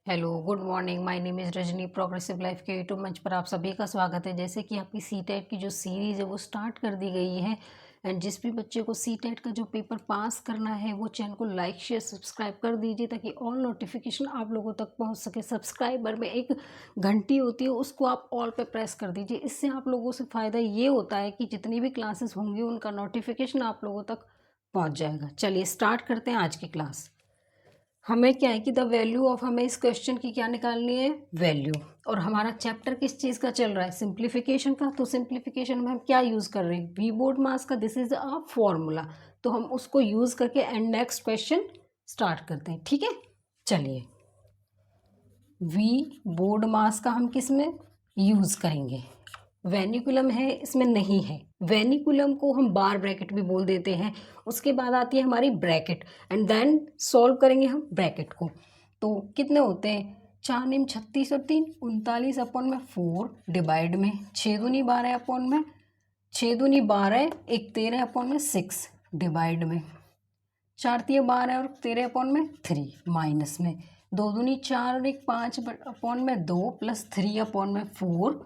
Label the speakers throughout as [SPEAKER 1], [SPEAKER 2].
[SPEAKER 1] Hello, good morning. My name is Rajni. Progressive life के YouTube मंच पर आप सभी का स्वागत है। जैसे कि आपकी सी टेट की जो सीरीज़ है वो स्टार्ट कर दी गई है एंड जिस भी बच्चे को सी टेट का जो पेपर पास करना है वो चैनल को लाइक शेयर सब्सक्राइब कर दीजिए ताकि ऑल नोटिफिकेशन आप लोगों तक पहुंच सके। सब्सक्राइबर में एक घंटी होती है, उसको आप ऑल पे प्रेस कर दीजिए। इससे आप लोगों से फ़ायदा ये होता है कि जितनी भी क्लासेस होंगी उनका नोटिफिकेशन आप लोगों तक पहुँच जाएगा। चलिए स्टार्ट करते हैं आज की क्लास। हमें क्या है कि द वैल्यू ऑफ, हमें इस क्वेश्चन की क्या निकालनी है, वैल्यू। और हमारा चैप्टर किस चीज़ का चल रहा है, सिंप्लीफिकेशन का। तो सिंप्लीफिकेशन में हम क्या यूज़ कर रहे हैं, वी बोर्ड मास का दिस इज अ फॉर्मूला। तो हम उसको यूज़ करके एंड नेक्स्ट क्वेश्चन स्टार्ट करते हैं। ठीक है, चलिए वी बोर्ड मास का हम किस में यूज़ करेंगे, वेनिकुलम है इसमें नहीं है। वेनिकुलम को हम बार ब्रैकेट भी बोल देते हैं। उसके बाद आती है हमारी ब्रैकेट एंड देन सॉल्व करेंगे हम ब्रैकेट को। तो कितने होते हैं, 4 निम 36 और 3 39 अपॉन में 4 डिवाइड में 6 दूनी 12 अपॉन में 6 दूनी 12 एक 13 अपॉन में 6 डिवाइड में 4 3 12 और 13 अपॉन में 3 माइनस में 2 दूनी 4 और एक 5 अपॉन में 2 प्लस 3 अपॉन में 4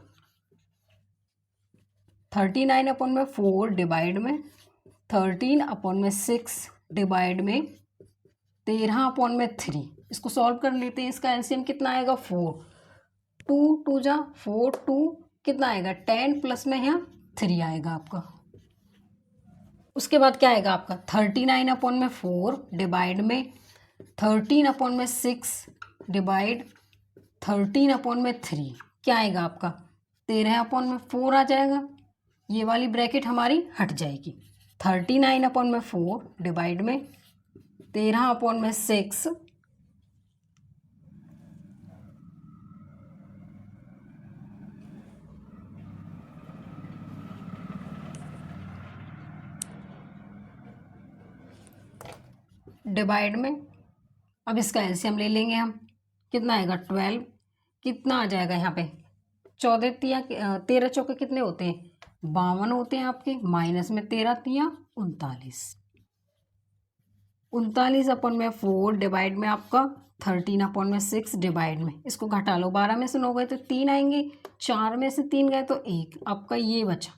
[SPEAKER 1] 39 अपॉन में 4 डिवाइड में 13 अपॉन में 6 डिवाइड में 13 अपॉन में 3। इसको सॉल्व कर लेते हैं। इसका एलसीएम कितना आएगा, 4। 2 2 जा 4, 2 कितना आएगा 10 प्लस में यहाँ 3 आएगा आपका। उसके बाद क्या आएगा आपका 39 अपॉन में 4 डिवाइड में 13 अपॉन में 6 डिवाइड 13 अपॉन में 3 क्या आएगा आपका 13 अपॉन में 4 आ जाएगा। ये वाली ब्रैकेट हमारी हट जाएगी। 39 अपॉन में 4 डिवाइड में 13 अपॉन में 6 डिवाइड में, अब इसका एलसीएम ले लेंगे हम, कितना आएगा 12। कितना आ जाएगा यहाँ पे 14 तिया 13 चौके कितने होते हैं 52 होते हैं आपके, माइनस में 13 तिया 39। 39 अपॉन में 4 डिवाइड में आपका 13 अपॉन में 6 डिवाइड में, इसको घटा लो, 12 में से 9 गए तो 3 आएंगे, 4 में से 3 गए तो 1, आपका ये बचा।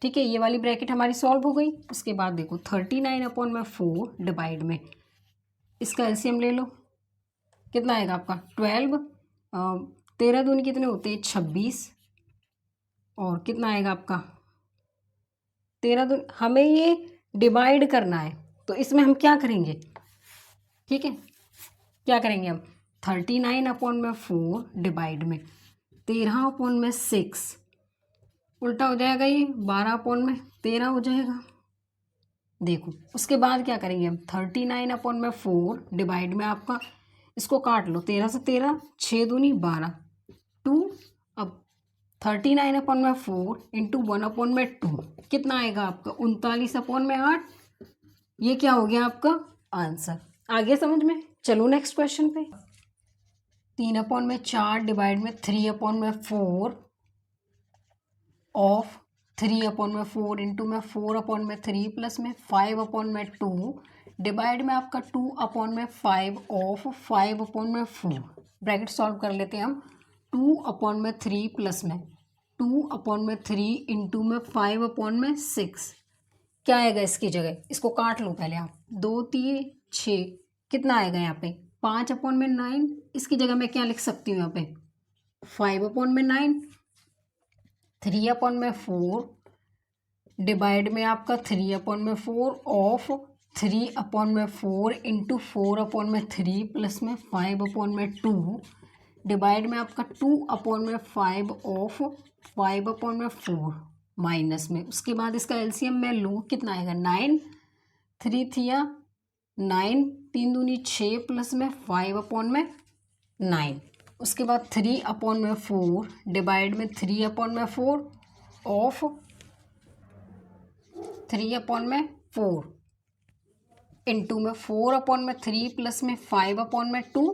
[SPEAKER 1] ठीक है, ये वाली ब्रैकेट हमारी सॉल्व हो गई। उसके बाद देखो 39 अपॉन में 4 डिवाइड में, इसका एलसीएम ले लो, कितना आएगा आपका 12। 13 दूनी कितने होते हैं 26 और कितना आएगा आपका 13 दूनी, हमें ये डिवाइड करना है तो इसमें हम क्या करेंगे, ठीक है क्या करेंगे हम 39 अपॉन में 4 डिवाइड में 13 अपॉन में 6, उल्टा हो जाएगा, ये 12 अपॉन में 13 हो जाएगा। देखो उसके बाद क्या करेंगे हम 39 अपॉन में 4 डिवाइड में आपका, इसको काट लो, 13 से 13 6 दूनी 12 2, अब 39 अपॉन में 4 इंटू 1 अपॉन में 2 कितना आएगा आपका 39 अपॉन में 8। ये क्या हो गया आपका आंसर। आगे समझ में, चलो नेक्स्ट क्वेश्चन पे। 3 अपॉन में 4 डिवाइड में 3 अपॉन में 4 ऑफ 3 अपॉन में 4 इंटू में 4 अपॉन में 3 प्लस में 5 अपॉन में 2 डिवाइड में आपका 2 अपॉन में 5 ऑफ 5 अपॉन में 4। ब्रैकेट सॉल्व कर लेते हैं हम, 2 अपॉन में 3 प्लस में 2 अपॉन में 3 इंटू में 5 अपॉन में 6 क्या आएगा इसकी जगह, इसको काट लो पहले आप, 2 3 6 कितना आएगा यहाँ पे 5 अपॉन में 9, इसकी जगह मैं क्या लिख सकती हूँ यहाँ पे 5 अपॉन में 9, 3 अपॉन में 4 डिवाइड में आपका 3 अपॉन में 4 ऑफ 3 अपॉन में 4 इंटू 4 अपॉन में 3 प्लस में 5 अपॉन में 2 डिवाइड में आपका 2 अपॉन में 5 ऑफ 5 अपॉन में 4 माइनस में, उसके बाद इसका एलसीएम मैं लूँ कितना आएगा 9, 3 थिया 9 3 दूनी 6 प्लस में 5 अपॉन में 9, उसके बाद 3 अपॉन में 4 डिवाइड में 3 अपॉन में 4 ऑफ 3 अपॉन में 4 इंटू में 4 अपॉन में 3 प्लस में 5 अपॉन में 2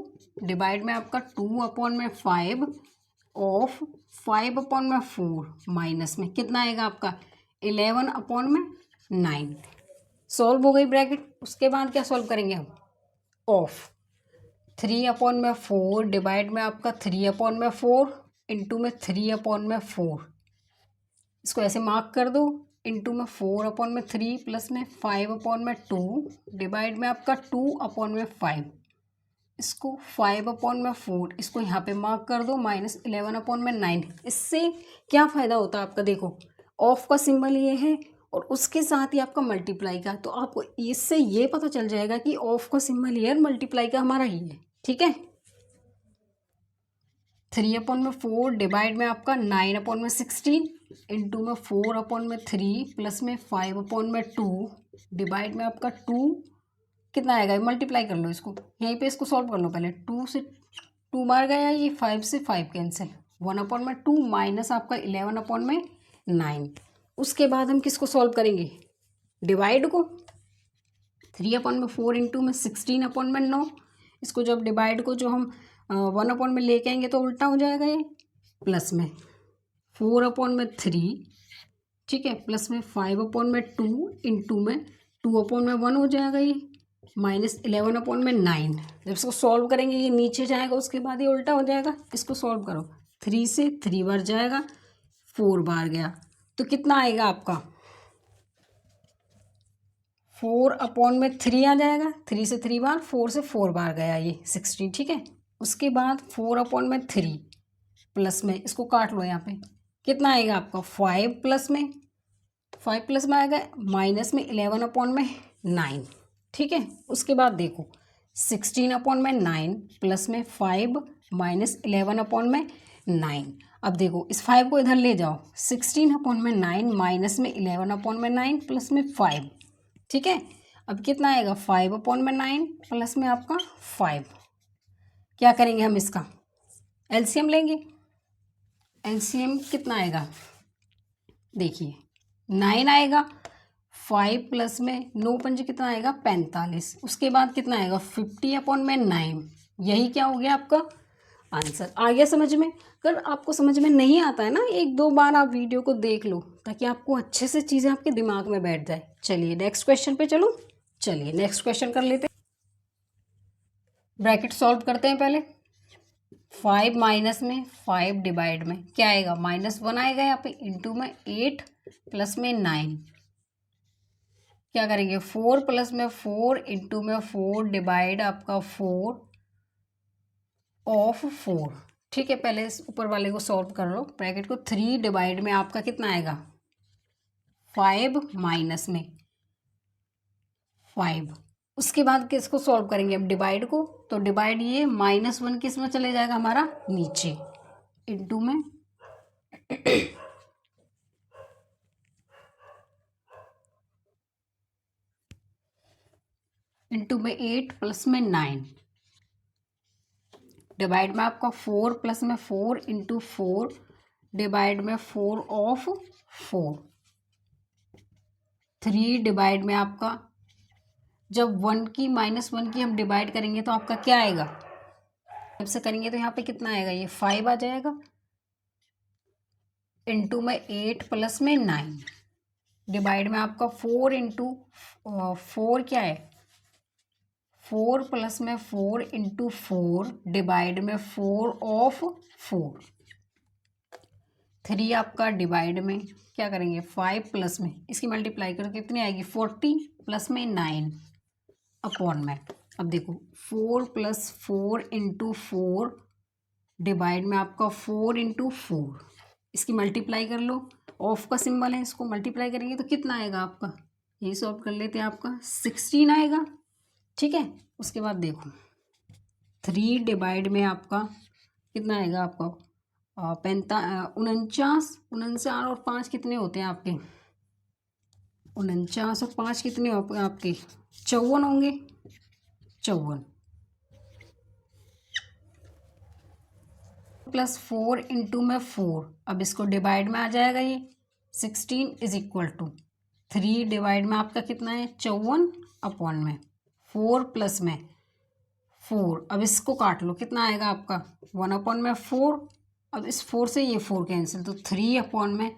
[SPEAKER 1] डिवाइड में आपका 2 अपॉन में 5 ऑफ 5 अपॉन में 4 माइनस में कितना आएगा आपका 11 अपॉन में 9। सॉल्व हो गई ब्रैकेट। उसके बाद क्या सॉल्व करेंगे हम, ऑफ 3/4 डिवाइड में आपका 3/4 इंटू में 3/4, इसको ऐसे मार्क कर दो, इंटू में 4/3 प्लस में 5/2 डिवाइड में आपका 2/5, इसको 5/4, इसको यहाँ पे मार्क कर दो, माइनस 11/9। इससे क्या फ़ायदा होता है आपका, देखो ऑफ का सिंबल ये है और उसके साथ ही आपका मल्टीप्लाई का, तो आपको इससे ये पता चल जाएगा कि ऑफ का सिंबल ये और मल्टीप्लाई का हमारा ही है, ठीक है। 3/4 डिवाइड में आपका 9/16 इंटू में 4/3 प्लस में 5/2 डिवाइड में आपका 2 कितना आएगा, मल्टीप्लाई कर लो इसको, यहीं पे इसको सॉल्व कर लो पहले। 2 से 2 बार गया, ये 5 से 5 कैंसिल, 1/2 माइनस आपका 11/9। उसके बाद हम किसको सॉल्व करेंगे, डिवाइड को। 3/4 इंटू में 16/9, इसको जब डिवाइड को जो हम 1 में लेके आएंगे तो उल्टा हो जाएगा ये, प्लस में 4/3, ठीक है, प्लस में 5/2 इंटू में 2/1 हो जाएगा ये, माइनस 11/9। जब इसको सॉल्व करेंगे ये नीचे जाएगा, उसके बाद ये उल्टा हो जाएगा। इसको सॉल्व करो, 3 से 3 बार जाएगा, 4 बार गया, तो कितना आएगा आपका 4/3 आ जाएगा। 3 से 3 बार, 4 से 4 बार गया ये 16, ठीक है। उसके बाद 4/3 प्लस में, इसको काट लो यहाँ पे, कितना आएगा आपका 5 प्लस में, 5 प्लस में आएगा माइनस में 11/9, ठीक है। उसके बाद देखो 16/9 प्लस में 5 माइनस 11/9। अब देखो इस 5 को इधर ले जाओ, 16/9 माइनस में 11/9 प्लस में 5, ठीक है। अब कितना आएगा 5/9 प्लस में आपका 5। क्या करेंगे हम, इसका एलसीएम लेंगे। एलसीएम कितना आएगा, देखिए 9 आएगा, 5 प्लस में 9 पंजे कितना आएगा 45। उसके बाद कितना आएगा 50/9। यही क्या हो गया आपका आंसर। आ गया समझ में। अगर आपको समझ में नहीं आता है ना, 1-2 बार आप वीडियो को देख लो ताकि आपको अच्छे से चीज़ें आपके दिमाग में बैठ जाए। चलिए नेक्स्ट क्वेश्चन पे चलो, चलिए नेक्स्ट क्वेश्चन कर लेते हैं। ब्रैकेट सॉल्व करते हैं पहले। 5 माइनस में 5 डिवाइड में क्या आएगा, -1 आएगा यहाँ पे, इंटू में 8 प्लस में 9। क्या करेंगे 4 प्लस में 4 इंटू में 4 डिवाइड आपका 4/4, ठीक है। पहले इस ऊपर वाले को सॉल्व कर लो, ब्रैकेट को। 3 डिवाइड में आपका कितना आएगा 5 माइनस में 5। उसके बाद किसको सॉल्व करेंगे अब, डिवाइड को। तो डिवाइड ये -1 किस में चले जाएगा हमारा, नीचे, इंटू में इंटू में 8 प्लस में 9 डिवाइड में आपका 4 प्लस में 4 इंटू 4 डिवाइड में 4/4। 3 डिवाइड में आपका, जब 1 की -1 की हम डिवाइड करेंगे तो आपका क्या आएगा, जब से करेंगे तो यहाँ पे कितना आएगा, ये 5 आ जाएगा, इंटू में 8 प्लस में 9 डिवाइड में आपका 4 इंटू 4 क्या है 4 प्लस में 4 इंटू 4 डिवाइड में 4/4। 3 आपका डिवाइड में क्या करेंगे 5 प्लस में, इसकी मल्टीप्लाई करो कितनी आएगी 40 प्लस में 9 अपॉन में। अब देखो 4 प्लस 4 इंटू 4 डिवाइड में आपका 4 इंटू 4, इसकी मल्टीप्लाई कर लो। ऑफ का सिंबल है, इसको मल्टीप्लाई करेंगे तो कितना आएगा आपका, यही सॉल्व कर लेते हैं, आपका 16 आएगा, ठीक है। उसके बाद देखो 3 डिवाइड में आपका कितना आएगा आपका 49 और 5 कितने होते हैं आपके, 49 और 5 कितने आपके 54 होंगे, 54 प्लस 4 इंटू में 4। अब इसको डिवाइड में आ जाएगा ये 16 इज इक्वल टू 3 डिवाइड में आपका कितना है 54 अपॉन में 4 प्लस में 4। अब इसको काट लो, कितना आएगा आपका 1 अपॉन में 4। अब इस 4 से ये 4 कैंसिल, तो 3 अपॉन में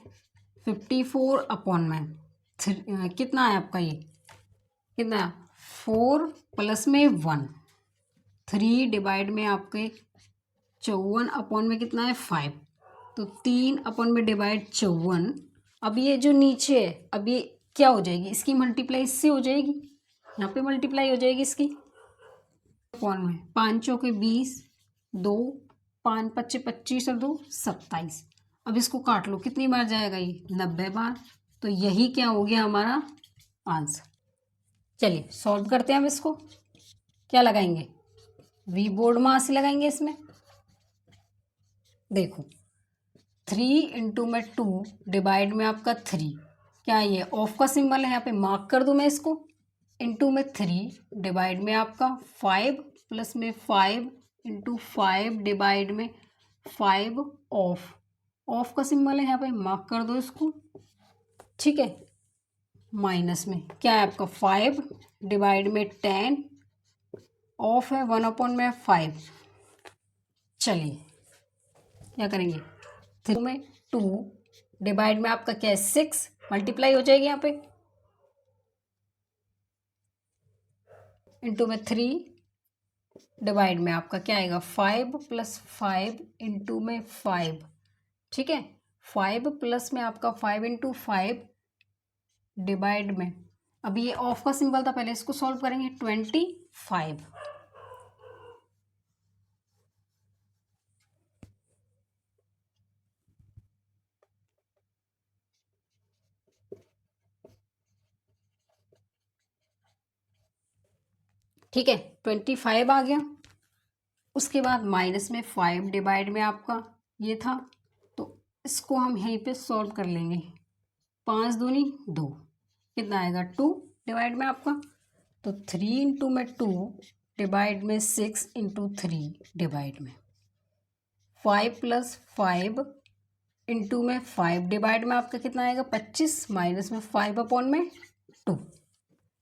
[SPEAKER 1] 54 अपॉन में कितना है आपका ये कितना 4 प्लस में 1, 3 डिवाइड में आपके 54 अपॉन में कितना है 5, तो 3 अपॉन में डिवाइड 54। अब ये जो नीचे है, अब ये क्या हो जाएगी, इसकी मल्टीप्लाई इससे हो जाएगी, यहाँ पे मल्टीप्लाई हो जाएगी इसकी अपॉन में 5 चौके 20, 2 5 पच्चे 25 और 2 27। अब इसको काट लो, कितनी बार जाएगा ये 90 बार। तो यही क्या हो गया हमारा आंसर। चलिए सॉल्व करते हैं। अब इसको क्या लगाएंगे, वी बोर्ड मास लगाएंगे इसमें। देखो 3 इंटू में 2 डिवाइड में आपका 3, क्या ये ऑफ का सिंबल है, यहाँ पे मार्क कर दूं मैं इसको। इंटू में 3 डिवाइड में आपका 5 प्लस में 5 इंटू 5 डिवाइड में 5 ऑफ का सिंबल है, यहाँ पे मार्क कर दो इसको, ठीक है। माइनस में क्या है आपका 5 डिवाइड में 10, ऑफ है 1 अपॉन में 5। चलिए क्या करेंगे, 3 में 2 डिवाइड में आपका क्या है 6, मल्टीप्लाई हो जाएगी यहाँ पे, इंटू में 3 डिवाइड में आपका क्या आएगा 5 प्लस 5 इंटू में 5, ठीक है। 5 प्लस में आपका 5 इंटू 5 डिवाइड में, अभी ये ऑफ का सिंबल था, पहले इसको सॉल्व करेंगे। 25, ठीक है 25 आ गया। उसके बाद माइनस में 5 डिवाइड में आपका ये था, तो इसको हम यहीं पे सॉल्व कर लेंगे। 5 दूनी 2, कितना आएगा 2 डिवाइड में आपका, तो 3 इंटू में 2 डिवाइड में 6 इंटू 3 डिवाइड में 5 प्लस 5 इंटू में 5 डिवाइड में आपका कितना आएगा 25, माइनस में 5 अपॉन में 2।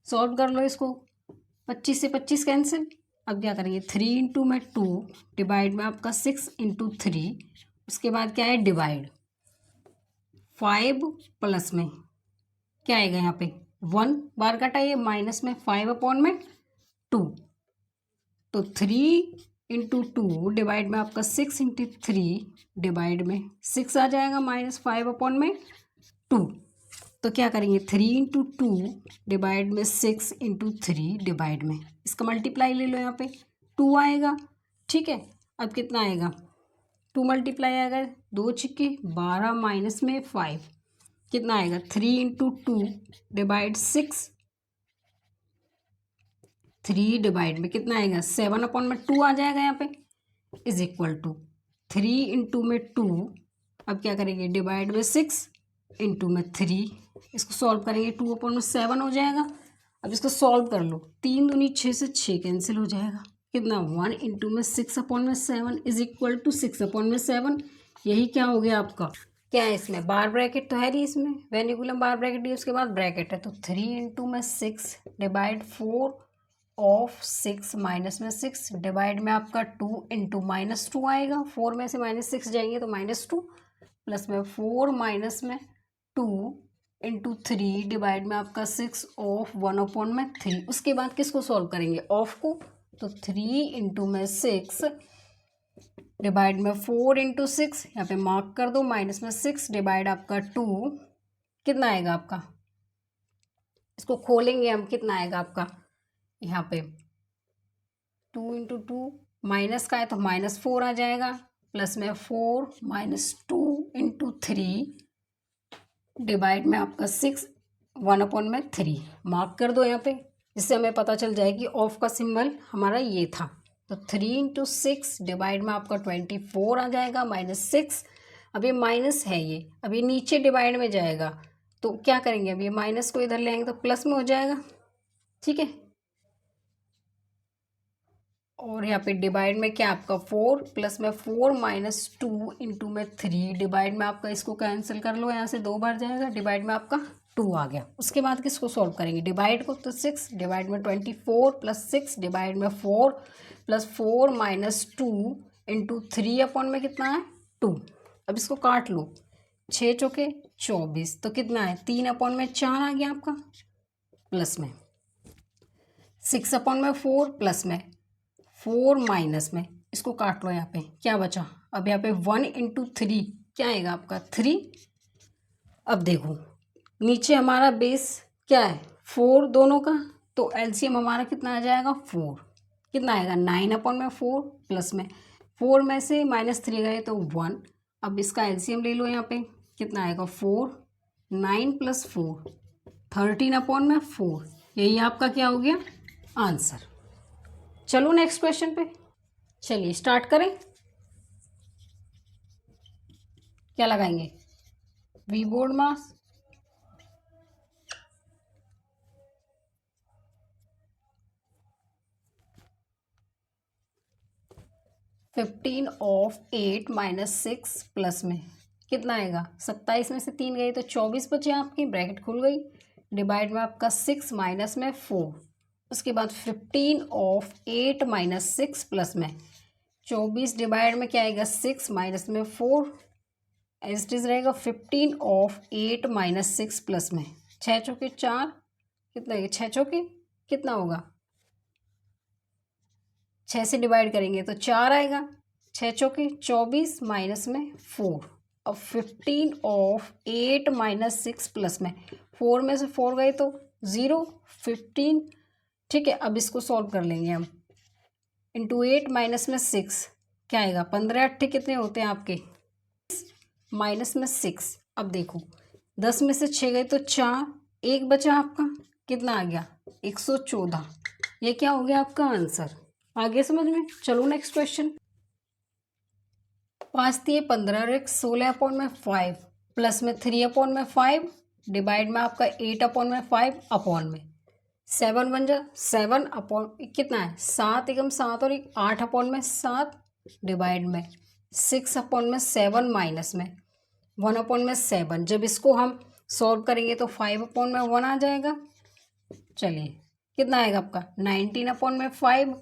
[SPEAKER 1] सॉल्व कर लो इसको, 25 से 25 कैंसिल। अब क्या करेंगे 3 इंटू में 2 डिवाइड में आपका 6 इंटू 3, उसके बाद क्या है डिवाइड 5 प्लस में क्या आएगा यहाँ पे 1 बार कटाइए, माइनस में 5 अपॉन में 2, तो 3 इंटू 2 डिवाइड में आपका 6 इंटू 3 डिवाइड में 6 आ जाएगा, माइनस 5 अपॉन में 2। तो क्या करेंगे 3 इंटू 2 डिवाइड में 6 इंटू 3 डिवाइड में, इसका मल्टीप्लाई ले लो, यहाँ पे 2 आएगा, ठीक है। अब कितना आएगा 2 मल्टीप्लाई आएगा, 2 छिक्के 12 माइनस में 5, कितना आएगा 3 इंटू 2 डिवाइड 6, 3 डिवाइड में कितना आएगा 7 अपॉन में 2 आ जाएगा यहाँ पे, इज इक्वल टू 3 इंटू में 2, अब क्या करेंगे डिवाइड में 6 इंटू में 3, इसको सॉल्व करेंगे 2 अपॉन में 7 हो जाएगा। अब इसको सॉल्व कर लो, 3 दूनी 6 से 6 कैंसिल हो जाएगा, कितना 1 इंटू में 6 अपॉन में 7 इज इक्वल टू 6 अपॉन में 7। यही क्या हो गया आपका, क्या है इसमें बार ब्रैकेट तो है नहीं, इसमें वेनिकुलम बार ब्रैकेट है, उसके बाद ब्रैकेट है, तो 3 इंटू में 6 डिवाइड 4 ऑफ 6 माइनस में 6 डिवाइड में आपका 2 इंटू माइनस 2 आएगा, 4 में से माइनस 6 जाएंगे तो माइनस 2, प्लस में 4 माइनस में 2 इंटू 3 डिवाइड में आपका 6 ऑफ 1 अपॉन में 3। उसके बाद किसको सॉल्व करेंगे ऑफ को, तो 3 इंटू में 6 डिवाइड में 4 इंटू 6, यहाँ पे मार्क कर दो, माइनस में 6 डिवाइड आपका 2, कितना आएगा आपका, इसको खोलेंगे हम, कितना आएगा आपका यहाँ पे 2 इंटू 2 माइनस का है तो माइनस 4 आ जाएगा, प्लस में 4 माइनस 2 इंटू 3 डिवाइड में आपका 6 1 अपॉन में 3, मार्क कर दो यहाँ पे, जिससे हमें पता चल जाए कि ऑफ का सिंबल हमारा ये था। तो 3 इंटू 6 डिवाइड में आपका 24 आ जाएगा, माइनस 6, अब ये माइनस है, ये अब ये नीचे डिवाइड में जाएगा, तो क्या करेंगे अब ये माइनस को इधर ले आएंगे तो प्लस में हो जाएगा, ठीक है। और यहाँ पे डिवाइड में क्या आपका 4 प्लस में 4 माइनस 2 इंटू में 3 डिवाइड में आपका, इसको कैंसिल कर लो, यहाँ से 2 बार जाएगा, डिवाइड में आपका 2 आ गया। उसके बाद किसको सॉल्व करेंगे डिवाइड को, तो 6 डिवाइड में 24 प्लस 6 डिवाइड में 4 प्लस 4 माइनस 2 इंटू 3 अपॉन में कितना है 2। अब इसको काट लो, 6 चौके 24, तो कितना है 3 अपॉन में 4 आ गया आपका, प्लस में 6 अपॉन में 4 प्लस में 4 माइनस में इसको काट लो, यहाँ पे क्या बचा, अब यहाँ पे 1 इंटू 3 क्या आएगा आपका 3। अब देखो नीचे हमारा बेस क्या है 4 दोनों का, तो एलसीएम हमारा कितना आ जाएगा 4, कितना आएगा 9/4 प्लस में 4 में से -3 गए तो 1। अब इसका एलसीएम ले लो, यहाँ पे कितना आएगा 4, 9 + 4 13/4। यही आपका क्या हो गया आंसर। चलो नेक्स्ट क्वेश्चन पे चलिए स्टार्ट करें। क्या लगाएंगे, we BODMAS, fifteen of 8 minus 6 plus में कितना आएगा 27 में से 3 गए तो 24 बचे आपकी, ब्रैकेट खुल गई, डिवाइड में आपका 6 माइनस में 4, उसके बाद 15 ऑफ 8 माइनस 6 प्लस में 24 डिवाइड में क्या आएगा 6 माइनस में 4, एज इट इज रहेगा 15 ऑफ 8 माइनस 6 प्लस में 6 चौके 4, कितना है 6 चौके कितना होगा, 6 से डिवाइड करेंगे तो 4 आएगा, 6 चौके 24 माइनस में 4। अब 15 ऑफ 8 माइनस 6 प्लस में 4 में से 4 गए तो 0, 15। ठीक है, अब इसको सॉल्व कर लेंगे हम, इंटू 8 माइनस में 6 क्या आएगा 15 8 कितने होते हैं आपके, माइनस में 6। अब देखो 10 में से 6 गए तो 4, एक बचा आपका, कितना आ गया 114। ये क्या हो गया आपका आंसर, आगे समझ में। चलो नेक्स्ट क्वेश्चन, 5 × 15 और 16/5 प्लस में 3/5 डिवाइड में आपका 8/5 अपॉन में 7 बन जा 7 अपॉन कितना है 7 एकम 7 और 8/7 डिवाइड में 6/7 माइनस में 1/7। जब इसको हम सॉल्व करेंगे तो 5/1 आ जाएगा। चलिए कितना आएगा आपका 19/5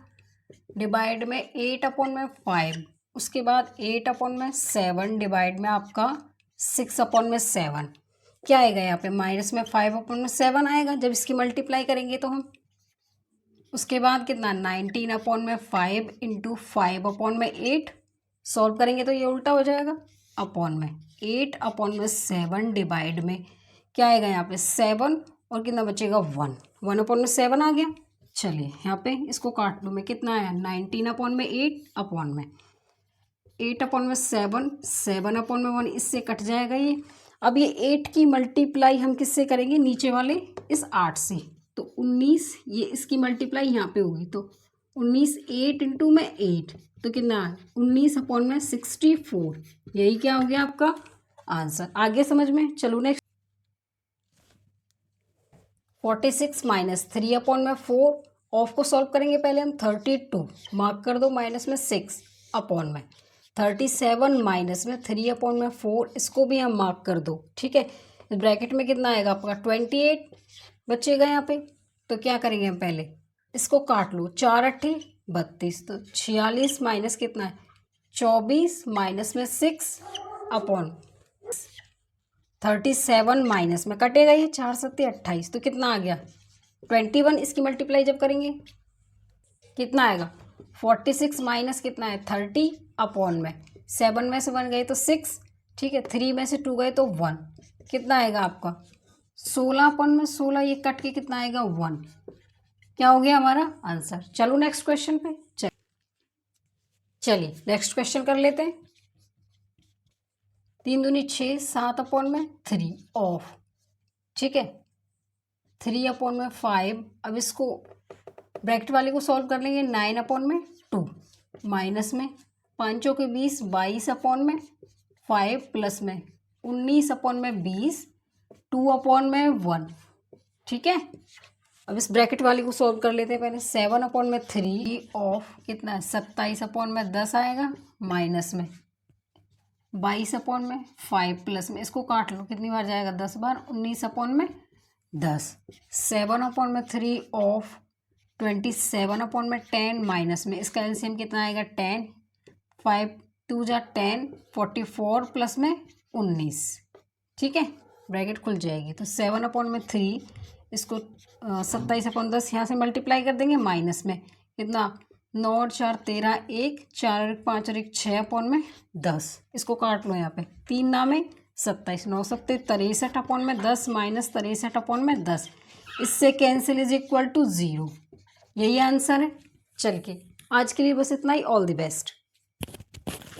[SPEAKER 1] डिवाइड में 8/5, उसके बाद 8/7 डिवाइड में आपका 6/7 क्या आएगा यहाँ पे माइनस में 5/7 आएगा जब इसकी मल्टीप्लाई करेंगे तो हम। उसके बाद कितना 19/5 इंटू 5/8 सॉल्व करेंगे तो ये उल्टा हो जाएगा, अपॉन में 8/7 डिवाइड में क्या आएगा यहाँ पे 7 और कितना बचेगा 1, 1/7 आ गया। चलिए यहाँ पे इसको काट लो, में कितना आया 19/8 अपॉन में 8/7, 7/1 इससे कट जाएगा ये। अब ये 8 की मल्टीप्लाई हम किससे करेंगे, नीचे वाले इस 8 से, तो 19, ये इसकी मल्टीप्लाई यहाँ पे होगी तो 19 8 इंटू में 8 तो कितना 19/64। यही क्या हो गया आपका आंसर, आगे समझ में। चलो नेक्स्ट, 46 माइनस 3/4 ऑफ को सॉल्व करेंगे पहले हम, 32 मार्क कर दो माइनस में 6 अपॉन में 37 माइनस में 3/4 इसको भी हम मार्क कर दो। ठीक है, ब्रैकेट में कितना आएगा आपका 28 बचेगा यहाँ पे। तो क्या करेंगे हम पहले इसको काट लो, 4 8 32, तो 46 माइनस कितना है 24 माइनस में 6 अपॉन 37 माइनस में कटेगा ये 4 7 28 तो कितना आ गया 21। इसकी मल्टीप्लाई जब करेंगे कितना आएगा 46 माइनस कितना है 30 अपॉन में 7 में से 1 गए तो 6, ठीक है 3 में से 2 गए तो 1, कितना आएगा आपका 16/16, ये कट के कितना आएगा 1, क्या हो गया हमारा आंसर। चलो नेक्स्ट क्वेश्चन पे चलिए नेक्स्ट क्वेश्चन कर लेते हैं। 3 दूनी 6, 7/3 ऑफ, ठीक है 3/5। अब इसको ब्रैकेट वाले को सॉल्व कर लेंगे, 9/2 माइनस में 5 के 20 22/5 प्लस में 19/20 2/1। ठीक है, अब इस ब्रैकेट वाले को सॉल्व कर लेते हैं पहले, 7/3 ऑफ कितना है 27/10 आएगा माइनस में 22/5 प्लस में इसको काट लो कितनी बार जाएगा 10 बार 19/10। 7/3 ऑफ 27/10 माइनस में इसका एलसीएम कितना आएगा 10, 5 2 जा 10 44 प्लस में 19। ठीक है, ब्रैकेट खुल जाएगी तो 7/3 इसको 27/10 यहाँ से मल्टीप्लाई कर देंगे माइनस में कितना 9 और 4 13, 1 4 और 1 5 और 1 6 अपॉन में 10। इसको काट लो यहाँ पे, 3 नामे 27, 9 सत्ते 63 अपॉन में 10 माइनस 63 अपॉन में 10, इससे कैंसिल इज इक्वल टू 0। यही आंसर है। चल के आज के लिए बस इतना ही। All the best.